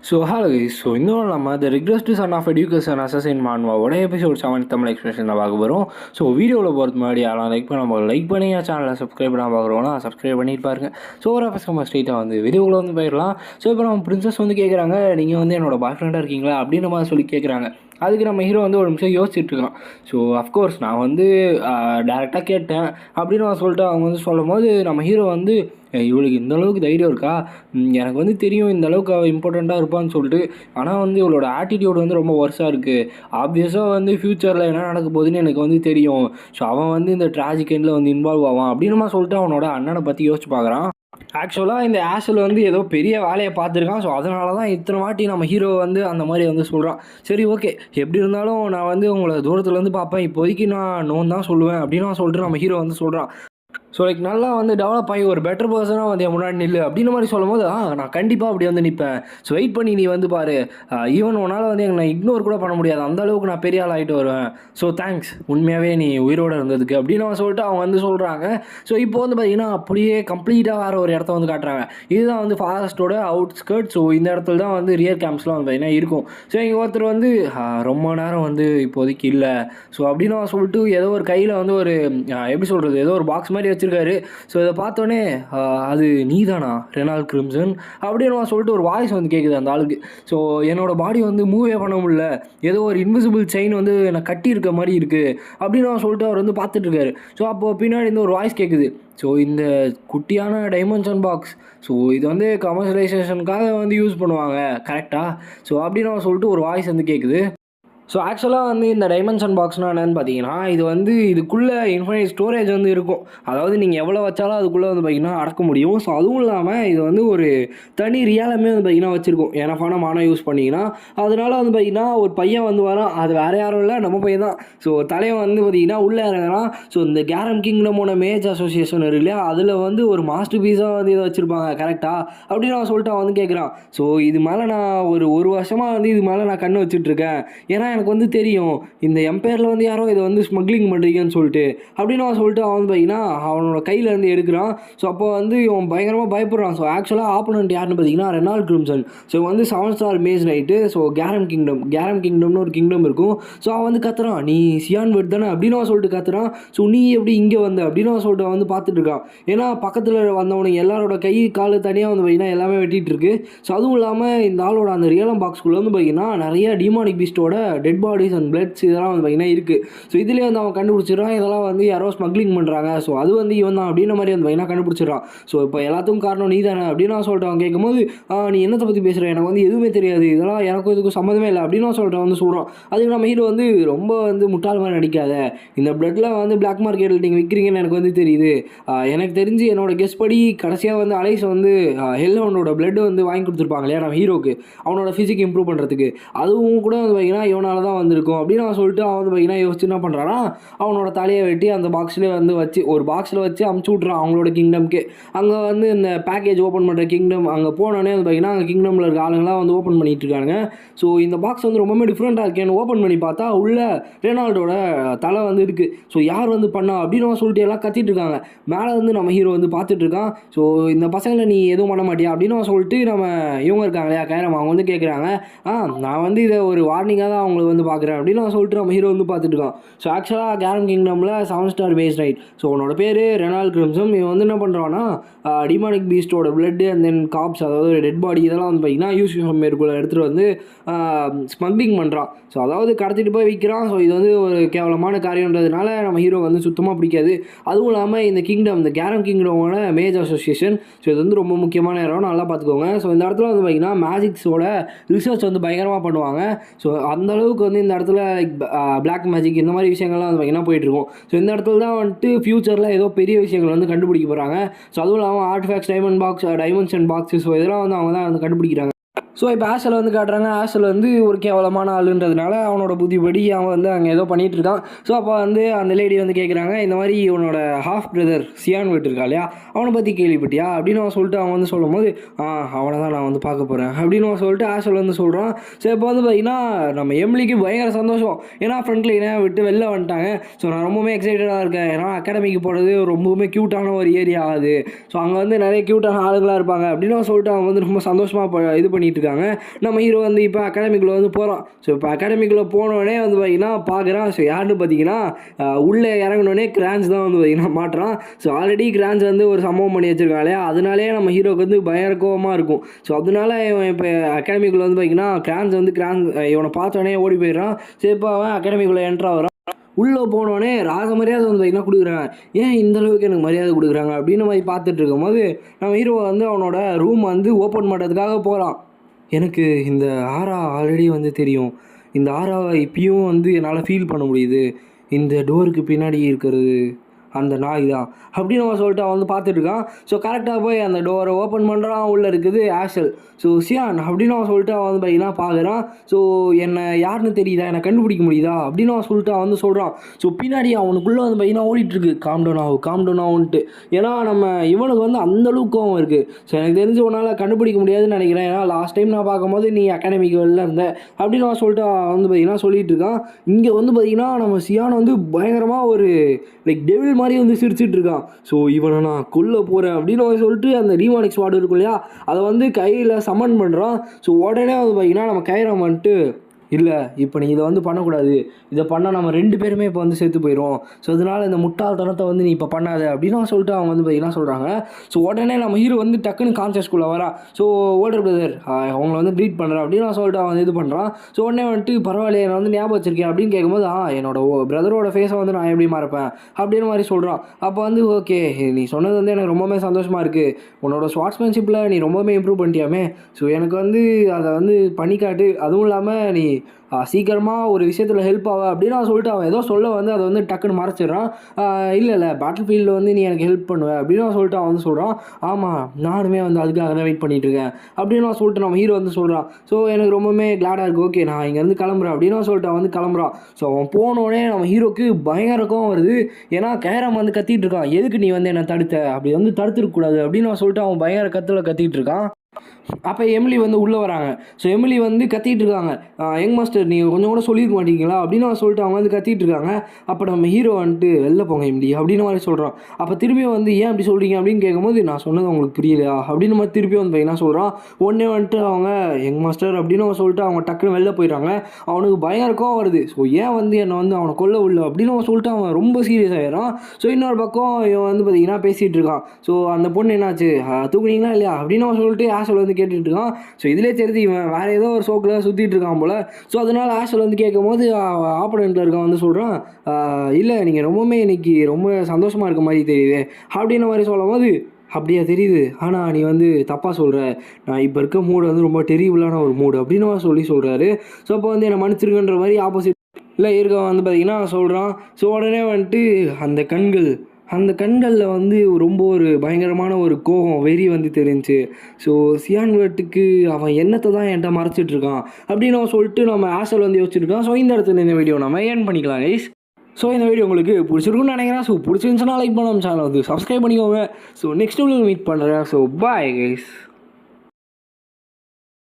Hello guys. இன்னும் நம்ம the regressed son of education assassin மான்வாவோட எபிசோட் 7 தமிழ் எக்ஸ்பிரஷன் தான் பார்க்க போகிறோம். வீடியோவில் போகிறது முன்னாடி யாரும் லைக் பண்ணி என் சேனலை சப்ஸ்கிரைப் பண்ணால் பார்க்குறோன்னா சப்ஸ்கிரைப் பண்ணிட்டு பாருங்க. ஒரு ஃபஸ்ட் நம்ம ஸ்ட்ரெயிட்டாக வீடியோவில் போயிடலாம். இப்போ நம்ம பிரின்சஸ் கேட்குறாங்க, நீங்கள் என்னோட பாய் ஃப்ரெண்டாக இருக்கீங்களா அப்படின்ற மாதிரி சொல்லி கேட்குறாங்க. அதுக்கு நம்ம ஹீரோ ஒரு நிமிஷம் யோசிச்சுட்ருக்கான். அஃப்கோர்ஸ் நான் டேரெக்டாக கேட்டேன் அப்படின்னு நான் சொல்லிட்டு அவங்க சொல்லும் போது நம்ம ஹீரோ இவளுக்கு இந்த அளவுக்கு தைரியம் இருக்கா, எனக்கு தெரியும் இந்த அளவுக்கு அவள் இம்பார்ட்டண்ட்டாக இருப்பான்னு சொல்லிட்டு. ஆனால் இவளோட ஆட்டிடியூட் ரொம்ப ஒர்ஸாக இருக்குது. ஆப்வியஸாக ஃப்யூச்சரில் என்ன நடக்க போகுதுன்னு எனக்கு தெரியும். அவன் இந்த ட்ராஜிக் எண்டில் இன்வால்வ் ஆவான் அப்படின்னு சொல்லிட்டு அவனோட அண்ணனை பற்றி யோசிச்சு பார்க்குறான். ஆக்சுவலாக இந்த ஆஷில் ஏதோ பெரிய வேலையை பார்த்துருக்கான். அதனால தான் இத்தனை வாட்டி நம்ம ஹீரோ அந்த மாதிரி சொல்கிறான். சரி, ஓகே, எப்படி இருந்தாலும் நான் உங்களை தூரத்துலேருந்து பார்ப்பேன், இப்போதைக்கு நான் நோன் தான் சொல்லுவேன் அப்படின்னு நான் சொல்லிட்டு நம்ம ஹீரோ சொல்கிறான். நல்லா டெவலப் ஆகி ஒரு பெட்டர் பர்சனாக என் முன்னாடி நில்லு அப்படின்னு மாதிரி சொல்லும் போது நான் கண்டிப்பாக அப்படி நிற்பேன். வெயிட் பண்ணி நீ பாரு, ஈவன் உன்னால் நான் இக்னோர் கூட பண்ண முடியாது, அந்த அளவுக்கு நான் பெரிய ஆள் ஆகிட்டு வருவேன். தேங்க்ஸ், உண்மையாகவே நீ உயிரோடு இருந்ததுக்கு அப்படின்னு அவன் சொல்லிட்டு அவங்க சொல்கிறாங்க. இப்போ பார்த்தீங்கன்னா அப்படியே கம்ப்ளீட்டாக வேறு ஒரு இடத்த காட்டுறாங்க. இதுதான் ஃபாரஸ்ட்டோட அவுட்ஸ்கர்ட். இந்த இடத்துல தான் ரியர் கேம்ப்ஸ்லாம் பார்த்தீங்கன்னா இருக்கும். இங்கே ஒருத்தர் ரொம்ப நேரம் இப்போதைக்கு இல்லை. அப்படின்னு அவன் சொல்லிட்டு ஏதோ ஒரு கையில் ஒரு எப்படி சொல்கிறது, ஏதோ ஒரு பாக்ஸ் மாதிரி வச்சிருக்காரு. இதை பார்த்தோன்னே அது நீ தானா ரெனால்ட் கிரிம்சன் அப்படின்னு சொல்லிட்டு ஒரு வாய்ஸ் கேட்குது அந்த ஆளுக்கு. என்னோட பாடி மூவே பண்ண முடியல, ஏதோ ஒரு இன்விசிபிள் செயின் என்னை கட்டி இருக்க மாதிரி இருக்குது அப்படின்னு சொல்லிட்டு அவர் பார்த்துட்டு இருக்காரு. அப்போது பின்னாடி ஒரு வாய்ஸ் கேட்குது. இந்த குட்டியான டைமென்ஷன் பாக்ஸ், இது கமர்ஷியலைசேஷனுக்காக யூஸ் பண்ணுவாங்க கரெக்டாக அப்படின்னு சொல்லிட்டு ஒரு வாய்ஸ் கேட்குது. ஆக்சுவலாக இந்த டைமென்ஷன் பாக்ஸ்னால் என்னென்னு பார்த்தீங்கன்னா, இது இதுக்குள்ளே இன்ஃபைனைட் ஸ்டோரேஜ் இருக்கும். அதாவது நீங்கள் எவ்வளோ வச்சாலும் அதுக்குள்ளே பார்த்தீங்கன்னா அடக்க முடியும். அதுவும் இல்லாமல் இது ஒரு தனி ரியாலுமே பார்த்தீங்கன்னா வச்சுருக்கும். எனஃபான மானம் யூஸ் பண்ணிங்கன்னா அதனால் பார்த்தீங்கன்னா ஒரு பையன் வரான், அது வேறு யாரும் இல்லை, நம்ம பையன் தான். தலைவன் பார்த்தீங்கன்னா உள்ளே இறங்குறான். இந்த கேரம் கிங்டமோட மேஜ் அசோசியேஷன் இருக்கு இல்லையா, அதில் ஒரு மாஸ்டர் பீஸாக இதை வச்சுருப்பாங்க கரெக்டாக அப்படின்னு அவன் சொல்லிட்டு அவன் கேட்குறான். இது மேலே நான் ஒரு வருஷமாக இது மேலே நான் கண்ணு வச்சுட்ருக்கேன். ஏன்னா எனக்கு தெரியும் இந்த எம்பையரில் யாரோ இதை ஸ்மக்லிங் பண்ணுறீங்கன்னு சொல்லிட்டு அப்படின்னு அவன் சொல்லிட்டு அவன் பார்த்தீங்கன்னா அவனோட கையிலேருந்து எடுக்கிறான். அப்போ இவன் பயங்கரமாக பயப்படுறான். ஆக்சுவலாக ஆப்போனன்ட் யாருன்னு பார்த்தீங்கன்னா Reynold Crimson. 7 star mage knight. Carrom கிங்டம்னு ஒரு கிங்டம் இருக்கும். அவன் கத்துறான், நீ சியான் வெட் தானே அப்படின்னு அவன் சொல்லிட்டு கத்துறான். நீ எப்படி இங்கே அப்படின்னு அவன் சொல்லிட்டு அவன் பார்த்துட்டு இருக்கான். ஏன்னா பக்கத்தில் வந்தவனுக்கு எல்லாரோட கை கால் தனியாக பார்த்தீங்கன்னா எல்லாமே வெட்டிகிட்டு இருக்கு. அதுவும் இல்லாமல் இந்த ஆளோட அந்த ரியலம் பாக்ஸ்குள்ளே பார்த்தீங்கன்னா நிறைய டிமானிக் பீஸ்டோட டெட் பாடிஸ் அண்ட் பிளட்ஸ் இதெல்லாம் பார்த்தீங்கன்னா இருக்குது. இதுலேயே அவன் கண்டுபிடிச்சிடறான், இதெல்லாம் யாரோ ஸ்மக்லிங் பண்ணுறாங்க. அது இவன் தான் அப்படின்ற மாதிரி பார்த்தீங்கன்னா கண்டுபிடிச்சிடறான். இப்போ எல்லாத்துக்கும் காரணம் நீ தானே அப்படின்னு நான் சொல்லிட்டு அவன் கேட்கும்போது, நீ என்னத்தை பற்றி பேசுகிற, எனக்கு எதுவுமே தெரியாது, இதெல்லாம் எனக்கும் இதுக்கும் சம்மந்தமே இல்லை அப்படின்னு நான் சொல்லிட்டு சொல்கிறான். அதுக்கு நம்ம ஹீரோ ரொம்ப முட்டாள் மாதிரி நடிக்காத, இந்த பிளட்டில் பிளாக் மார்க்கெட்டில் நீங்கள் விற்கிறீங்கன்னு எனக்கு தெரியுது. எனக்கு தெரிஞ்சு என்னோட கெஸ் படி கடைசியாக அலைஸ் ஹெல்லோனோட பிளட் வாங்கி கொடுத்துருப்பாங்க இல்லையா நம்ம ஹீரோக்கு, அவனோட ஃபிசிக் இம்ப்ரூவ் பண்ணுறதுக்கு. அதுவும் கூட பார்த்தீங்கன்னா இவனால் தான் வந்திருக்கும் அப்படின்னு அவன் சொல்லிட்டு அவன் பார்த்தீங்கன்னா யோசிச்சு என்ன பண்ணுறான்னா, அவனோட தலையை வெட்டி அந்த பாக்ஸ்லேயே வச்சு ஒரு பாக்ஸில் வச்சு அமுச்சு விட்றான் அவங்களோட கிங்டம்க்கு. அங்கே இந்த பேக்கேஜ் ஓப்பன் பண்ணுற கிங்டம் அங்கே போனோடனே பார்த்தீங்கன்னா அங்கே கிங்டமில் இருக்க ஆளுங்களாம் ஓப்பன் பண்ணிட்டு இருக்காங்க. இந்த பாக்ஸ் ரொம்பவே டிஃப்ரெண்ட்டாக இருக்கேன்னு ஓப்பன் பண்ணி பார்த்தா உள்ள ரெனால்டோட தலை இருக்குது. யார் பண்ணா அப்படின்னு அவன் சொல்லிட்டு எல்லாம் கத்திட்டு இருக்காங்க. மேலே நம்ம ஹீரோ பார்த்துட்டு இருக்கான். இந்த பசங்களை நீ எதுவும் பண்ண மாட்டியா அப்படின்னு அவன் சொல்லிட்டு நம்ம இவங்க இருக்காங்க இல்லையா கைரம், அவங்க கேட்குறாங்க, நான் இதை ஒரு வார்னிங்காக தான் அவங்களுக்கு பார்க்குறேன் அப்படின்னு நான் சொல்லிட்டு நம்ம ஹீரோ பார்த்துட்டு இருக்கான். ஆக்சுவலாக கேரம் கிங்டமில் 7 ஸ்டார் பேஸ் நைட். உன்னோட பேர் ரெனால்ட் கிரிம்சன். இவன் என்ன பண்ணுறான்னா டிமானிக் பீஸ்டோட பிளட்டு அண்ட் தென் காப்ஸ், அதாவது டெட் பாடி இதெல்லாம் பார்த்தீங்கன்னா யூஸ் மேற்குள்ள எடுத்துகிட்டு ஸ்மக்லிங் பண்ணுறான். அதாவது கடத்திட்டு போய் விற்கிறான். இது ஒரு கேவலமான காரியன்றதுனால நம்ம ஹீரோ சுத்தமாக பிடிக்காது. அதுவும் இல்லாமல் இந்த கிங்டம், இந்த கேரம் கிங்டமோட மேஜ் அசோசியேஷன், இது ரொம்ப முக்கியமான இடம், நல்லா பார்த்துக்கோங்க. இந்த இடத்துல பார்த்தீங்கன்னா மேஜிக்ஸோட ரிசர்ச் பயங்கரமாக பண்ணுவாங்க. அந்த அளவுக்கு இந்த இடத்துல பிளாக் மேஜிக் இந்த மாதிரி விஷயங்கள்லாம் பார்த்தீங்கன்னா போயிட்டுருக்கும். இந்த இடத்துல தான் ஃபியூச்சரில் ஏதோ பெரிய விஷயங்கள் கண்டுபிடிக்க போகிறாங்க. அதுவும் இல்லாமல் ஆர்டிஃபேக்ட்ஸ், டைமென்ஷன் பாக்ஸஸ் இதெல்லாம் அவங்க தான் கண்டுபிடிக்கிறாங்க. இப்போ ஆஷில் காட்டுறாங்க. ஆஷில் ஒரு கேவலமான ஆளுன்றதுனால அவனோட புத்திப்படி அவன் அங்கே ஏதோ பண்ணிகிட்டு இருக்கான். அப்போ அந்த லேடி கேட்குறாங்க, இந்த மாதிரி இவனோட ஹாஃப் பிரதர் சியான் வெட் இருக்கா இல்லையா, அவனை பற்றி கேள்விப்பட்டியா அப்படின்னு அவன் சொல்லிட்டு அவன் சொல்லும் போது, அவனை தான் நான் பார்க்க போகிறேன் அப்படின்னு அவன் சொல்லிட்டு ஆஷில் சொல்கிறான். இப்போ பார்த்தீங்கன்னா நம்ம எம்லிக்கு பயங்கர சந்தோஷம். ஏன்னா ஃப்ரண்ட் லைனை விட்டு வெளில வந்துட்டாங்க. நான் ரொம்பவுமே எக்ஸைட்டடாக இருக்கேன். ஏன்னா அகாடமிக்கு போகிறது ரொம்பவுமே க்யூட்டான ஒரு ஏரியா அது. அங்கே நிறைய க்யூட்டான ஆளுங்களாக இருப்பாங்க அப்படின்னு அவன் சொல்லிட்டு அவன் ரொம்ப சந்தோஷமாக இது பண்ணிட்டு இருக்கான். இருக்காங்க. நம்ம ஹீரோ வந்து இப்போ அகாடமிக்குள்ளே வந்து போகிறோம். ஸோ இப்போ அகாடமிக்குள்ளே போனோடனே வந்து பார்த்திங்கன்னா பார்க்குறான். ஸோ யாருன்னு பார்த்தீங்கன்னா உள்ளே இறங்கினோடனே கிரான்ஸ் தான் வந்து பார்த்திங்கன்னா மாட்டுறான். ஸோ ஆல்ரெடி கிரான்ஸ் வந்து ஒரு சம்பவம் பண்ணி வச்சுருக்காங்களே, அதனாலே நம்ம ஹீரோக்கு வந்து பயங்கர கோவமாக இருக்கும். ஸோ அதனால இவன் இப்போ அகாடமிக்குள்ளே வந்து பார்த்திங்கன்னா இவனை பார்த்தோடனே ஓடி போயிடுறான். சரி இப்போ அவன் அகாடமிக்குள்ளே என்ட்ரு ஆகிறான். உள்ளே போனோடனே ராஜ மரியாதை வந்து பார்த்திங்கன்னா கொடுக்குறாங்க. ஏன் இந்தளவுக்கு எனக்கு மரியாதை கொடுக்குறாங்க அப்படின்னு மாதிரி பார்த்துட்டு இருக்கும்போது நம்ம ஹீரோ வந்து அவனோட ரூம் வந்து ஓப்பன் பண்ணுறதுக்காக போகிறான். எனக்கு இந்த ஆரா ஆல்ரெடி வந்து தெரியும். இந்த ஆராவை இப்பயும் வந்து என்னால் ஃபீல் பண்ண முடியுது. இந்த டோருக்கு பின்னாடி இருக்கிறது அந்த நாய் தான் அப்படின்னு அவன் சொல்லிட்டு அவன் வந்து பார்த்துட்ருக்கான். ஸோ கரெக்டாக போய் அந்த டோரை ஓப்பன் பண்ணுறான். உள்ளே இருக்குது ஆஷல். ஸோ சியான் அப்படின்னு அவன் சொல்லிட்டு அவன் வந்து பார்த்திங்கன்னா பார்க்குறான். ஸோ என்னை யாருன்னு தெரியுதா, என்னை கண்டுபிடிக்க முடியுதா அப்படின்னு அவன் சொல்லிட்டு அவன் வந்து சொல்கிறான். ஸோ பின்னாடி அவனுக்குள்ளே வந்து பார்த்திங்கன்னா ஓடிட்டுருக்கு காம்டவுன் ஆகுன்ட்டு. ஏன்னா நம்ம இவனுக்கு வந்து அந்தளவுக்கு அவன் இருக்குது. ஸோ எனக்கு தெரிஞ்சு உன்னால் கண்டுபிடிக்க முடியாதுன்னு நினைக்கிறேன். ஏன்னா லாஸ்ட் டைம் நான் பார்க்கும்போது நீ அகாடமிக்கு வெளில இருந்த அப்படின்னு அவன் சொல்லிட்டு அவன் வந்து பார்த்திங்கன்னா சொல்லிகிட்டு இருக்கான். இங்கே வந்து பார்த்திங்கன்னா நம்ம சியான் வந்து பயங்கரமாக ஒரு லைக் டெவில் மாதிரி வந்து சிரிச்சிட்டு இருக்கான். ஸோ இவனை நான் கொல்ல போகிறேன் அப்படின்னு அவன் சொல்லிட்டு அந்த டீமானிக் ஸ்வாட் இருக்கும் இல்லையா, அதை வந்து கையில் சமன் பண்ணுறான். ஸோ உடனே வந்து பார்த்திங்கன்னா நம்ம கைரம் வந்துட்டு இல்லை இப்போ நீ இதை வந்து பண்ணக்கூடாது, இதை பண்ணால் நம்ம 2 பேருமே இப்போ வந்து செத்து போயிடும். ஸோ அதனால் இந்த முட்டாள்தனத்தை வந்து நீ இப்போ பண்ணாத அப்படின்னு சொல்லிட்டு அவங்க வந்து பார்த்திங்கன்னா சொல்கிறாங்க. ஸோ உடனே நம்ம ஹீரோ வந்து டக்குன்னு கான்சியஸ்குள்ளே வரா. ஸோ ஓல்டர் பிரதர் அவங்கள வந்து ட்ரீட் பண்ணுறேன் அப்படின்னு சொல்லிட்டு அவன் இது பண்ணுறான். ஸோ உடனே வந்துட்டு பரவாயில்ல என்னை வந்து ஞாபகம் வச்சிருக்கேன் அப்படின்னு கேட்கும்போது என்னோட பிரதரோட ஃபேஸை வந்து நான் எப்படி மறப்பேன் அப்படின்னு மாதிரி சொல்கிறான். அப்போ வந்து ஓகே நீ சொன்னது வந்து எனக்கு ரொம்பவே சந்தோஷமாக இருக்குது. உன்னோட ஸ்வாட்ஸ்மேன்ஷிப்பில் நீ ரொம்பவே இம்ப்ரூவ் பண்ணிட்டியாமே. ஸோ எனக்கு வந்து அதை வந்து பண்ணிக்காட்டு, அதுவும் இல்லாமல் நீ சீக்கிரமாக ஒரு விஷயத்தில் ஹெல்ப் ஆக அப்படின்னு நான் சொல்லிட்டு அவன் ஏதோ சொல்ல வந்து அதை வந்து டக்குன்னு மறைச்சிட்றான். இல்லை பேட்டில் ஃபீல்டில் வந்து நீ எனக்கு ஹெல்ப் பண்ணுவேன் அப்படின்னு நான் சொல்லிட்டு அவன் வந்து சொல்கிறான். ஆமாம் நானுமே வந்து அதுக்காக தான் வெயிட் பண்ணிகிட்ருக்கேன் அப்படின்னு நான் சொல்லிட்டு நம்ம ஹீரோ வந்து சொல்கிறான். ஸோ எனக்கு ரொம்பவே கிளாடாக இருக்குது. ஓகே நான் இங்கேருந்து கிளம்புறேன் அப்படின்னு நான் சொல்லிட்டு அவன் வந்து கிளம்புறான். ஸோ அவன் போனோடனே நம்ம ஹீரோக்கு பயங்கரக்கும் வருது. ஏன்னா கேரம் வந்து கத்திட்டு இருக்கான். எதுக்கு நீ வந்து என்னை தடுத்த, அப்படி வந்து தடுத்துருக்கக்கூடாது அப்படின்னு நான் சொல்லிட்டு அவன் பயங்கர கத்திட்டு இருக்கான். அப்போ எமிலி வந்து உள்ளே வராங்க. ஸோ எமிலி வந்து கத்திட்டு இருக்காங்க. யங் மாஸ்டர் நீங்கள் கொஞ்சம் கூட சொல்லியிருக்க மாட்டீங்களா அப்படின்னு சொல்லிட்டு அவங்க வந்து கத்திட்டு இருக்காங்க. அப்போ நம்ம ஹீரோ வந்துட்டு வெளில போங்க எமிலி அப்படின்னு மாதிரி சொல்கிறான். அப்போ திரும்பியும் வந்து ஏன் அப்படி சொல்கிறீங்க அப்படின்னு கேட்கும்போது நான் சொன்னது உங்களுக்கு புரியலையா அப்படின்னு மாதிரி திருப்பியும் வந்து என்ன சொல்கிறான். உடனே வந்துட்டு அவங்க யங் மாஸ்டர் அப்படின்னு சொல்லிட்டு அவங்க டக்குன்னு வெளில போயிடுறாங்க. அவனுக்கு பயங்கரம் வருது. ஸோ ஏன் வந்து என்னை வந்து அவனை கொல்ல உள்ள அப்படின்னு சொல்லிட்டு அவன் ரொம்ப சீரியஸ் ஆகிடுறான். ஸோ இன்னொரு பக்கம் இவன் வந்து பார்த்திங்கன்னா பேசிகிட்டு இருக்கான். ஸோ அந்த பொண்ணு என்னாச்சு தூக்குனீங்களா இல்லையா அப்படின்னு அவன் சொல்லிட்டு ஆஷல் வந்து கேட்டுட்டு இருக்கான். ஸோ இதிலே தெரிஞ்சு இவன் வேறு ஏதோ ஒரு ஷோக்கில் சுற்றிட்டு இருக்கான் போல். ஸோ அதனால் ஆஷல் வந்து கேட்கும் போது ஆப்போனண்ட்டில் இருக்கான் வந்து சொல்கிறான், இல்லை நீங்கள் ரொம்பவுமே இன்றைக்கி ரொம்ப சந்தோஷமாக இருக்க மாதிரி தெரியுது அப்படின்ற மாதிரி சொல்லும் போது அப்படியா தெரியுது, ஆனால் நீ வந்து தப்பாக சொல்கிற, நான் இப்போ இருக்க மூடு வந்து ரொம்ப டெரிபிளான ஒரு மூடு அப்படின்னு சொல்கிறாரு. ஸோ அப்போ வந்து என்னை மன்னிச்சிருக்குன்ற மாதிரி ஆப்போசிட் இல்லை இருக்கவன் வந்து பார்த்திங்கன்னா சொல்கிறான். ஸோ உடனே வந்துட்டு அந்த கண்களில் வந்து ரொம்ப ஒரு பயங்கரமான ஒரு கோபம் வெறி வந்து தெரிஞ்சு. ஸோ சியான் வேட்டுக்கு அவன் என்னத்தை தான் என்கிட்ட மறைச்சிட்ருக்கான் அப்படின்னு அவன் சொல்லிட்டு நம்ம ஆஷல் வந்து யோசிச்சுருக்கான். ஸோ இந்த இடத்துல இந்த வீடியோ நம்ம ஏன் பண்ணிக்கலாம் கைஸ். ஸோ இந்த வீடியோ உங்களுக்கு பிடிச்சிருக்குன்னு நினைக்கிறேன். ஸோ பிடிச்சிருந்துச்சுன்னா லைக் பண்ண சேனல் வந்து சப்ஸ்கிரைப் பண்ணிக்கோங்க. ஸோ நெக்ஸ்ட் வீடியோ மீட் பண்ணுறேன். So bye guys.